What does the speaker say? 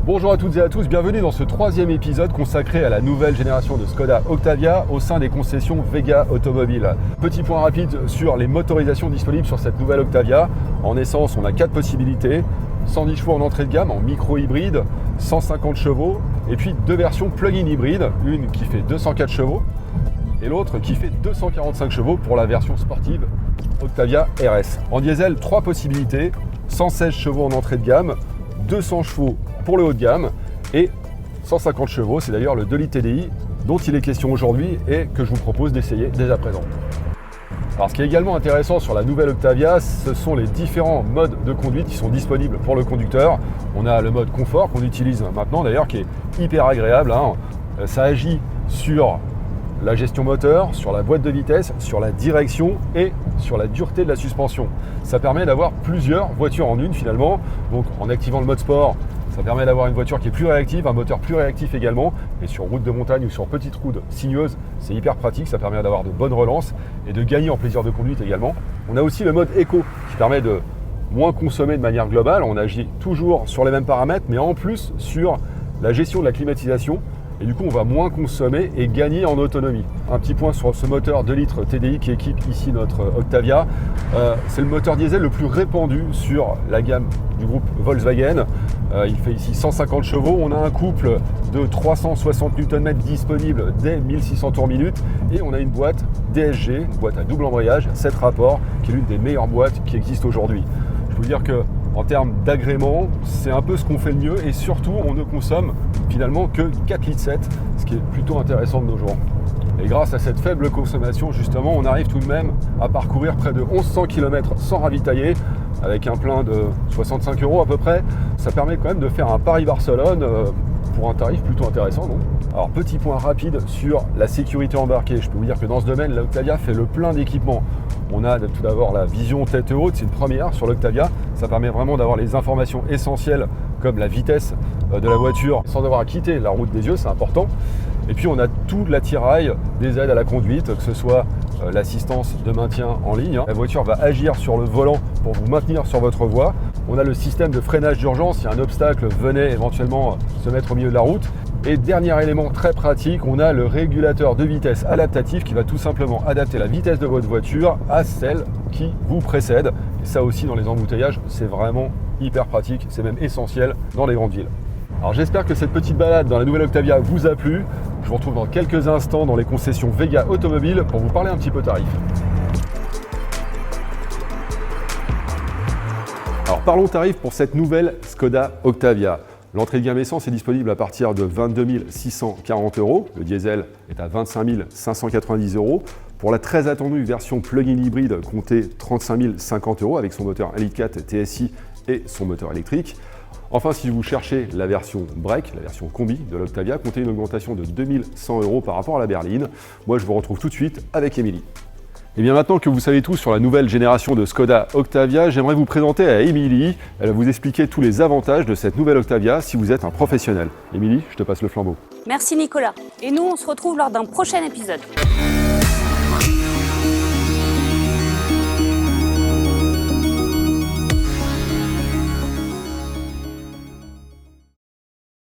Bonjour à toutes et à tous, bienvenue dans ce troisième épisode consacré à la nouvelle génération de Skoda Octavia au sein des concessions Vega Automobile. Petit point rapide sur les motorisations disponibles sur cette nouvelle Octavia. En essence, on a 4 possibilités, 110 chevaux en entrée de gamme, en micro-hybride, 150 chevaux, et puis 2 versions plug-in hybride, une qui fait 204 chevaux et l'autre qui fait 245 chevaux pour la version sportive Octavia RS. En diesel, 3 possibilités, 116 chevaux en entrée de gamme, 200 chevaux pour le haut de gamme et 150 chevaux, c'est d'ailleurs le 2 litres TDI dont il est question aujourd'hui et que je vous propose d'essayer dès à présent. Alors ce qui est également intéressant sur la nouvelle Octavia, ce sont les différents modes de conduite qui sont disponibles pour le conducteur. On a le mode confort qu'on utilise maintenant d'ailleurs qui est hyper agréable, Ça agit sur la gestion moteur, sur la boîte de vitesse, sur la direction et sur la dureté de la suspension. Ça permet d'avoir plusieurs voitures en une finalement. Donc en activant le mode sport, ça permet d'avoir une voiture qui est plus réactive, un moteur plus réactif également. Et sur route de montagne ou sur petite route sinueuse, c'est hyper pratique, ça permet d'avoir de bonnes relances et de gagner en plaisir de conduite également. On a aussi le mode éco qui permet de moins consommer de manière globale. On agit toujours sur les mêmes paramètres, mais en plus sur la gestion de la climatisation. Et du coup, on va moins consommer et gagner en autonomie. Un petit point sur ce moteur 2 litres TDI qui équipe ici notre Octavia. C'est le moteur diesel le plus répandu sur la gamme du groupe Volkswagen. Il fait ici 150 chevaux. On a un couple de 360 Nm disponible dès 1600 tours minute. Et on a une boîte DSG, une boîte à double embrayage, 7 rapports, qui est l'une des meilleures boîtes qui existent aujourd'hui. Je peux vous dire que en termes d'agrément, c'est un peu ce qu'on fait le mieux et surtout, on ne consomme finalement que 4,7 litres, ce qui est plutôt intéressant de nos jours. Et grâce à cette faible consommation, justement, on arrive tout de même à parcourir près de 1100 km sans ravitailler, avec un plein de 65 € à peu près. Ça permet quand même de faire un Paris-Barcelone pour un tarif plutôt intéressant, non ? Alors, petit point rapide sur la sécurité embarquée. Je peux vous dire que dans ce domaine, l'Octavia fait le plein d'équipements. On a tout d'abord la vision tête haute, c'est une première sur l'Octavia. Ça permet vraiment d'avoir les informations essentielles comme la vitesse de la voiture sans avoir à quitter la route des yeux, c'est important. Et puis on a tout l'attirail des aides à la conduite, que ce soit l'assistance de maintien en ligne. La voiture va agir sur le volant pour vous maintenir sur votre voie. On a le système de freinage d'urgence, si un obstacle venait éventuellement se mettre au milieu de la route. Et dernier élément très pratique, on a le régulateur de vitesse adaptatif qui va tout simplement adapter la vitesse de votre voiture à celle qui vous précède. Et ça aussi dans les embouteillages, c'est vraiment hyper pratique, c'est même essentiel dans les grandes villes. Alors j'espère que cette petite balade dans la nouvelle Octavia vous a plu. Je vous retrouve dans quelques instants dans les concessions Vega Automobile pour vous parler un petit peu tarifs. Alors parlons tarifs pour cette nouvelle Skoda Octavia. L'entrée de gamme essence est disponible à partir de 22 640 €. Le diesel est à 25 590 €. Pour la très attendue version plug-in hybride, comptez 35 050 € avec son moteur 1,4 litre TSI et son moteur électrique. Enfin, si vous cherchez la version break, la version combi de l'Octavia, comptez une augmentation de 2100 € par rapport à la berline. Moi, je vous retrouve tout de suite avec Émilie. Et bien maintenant que vous savez tout sur la nouvelle génération de Skoda Octavia, j'aimerais vous présenter à Émilie. Elle va vous expliquer tous les avantages de cette nouvelle Octavia si vous êtes un professionnel. Émilie, je te passe le flambeau. Merci Nicolas. Et nous, on se retrouve lors d'un prochain épisode.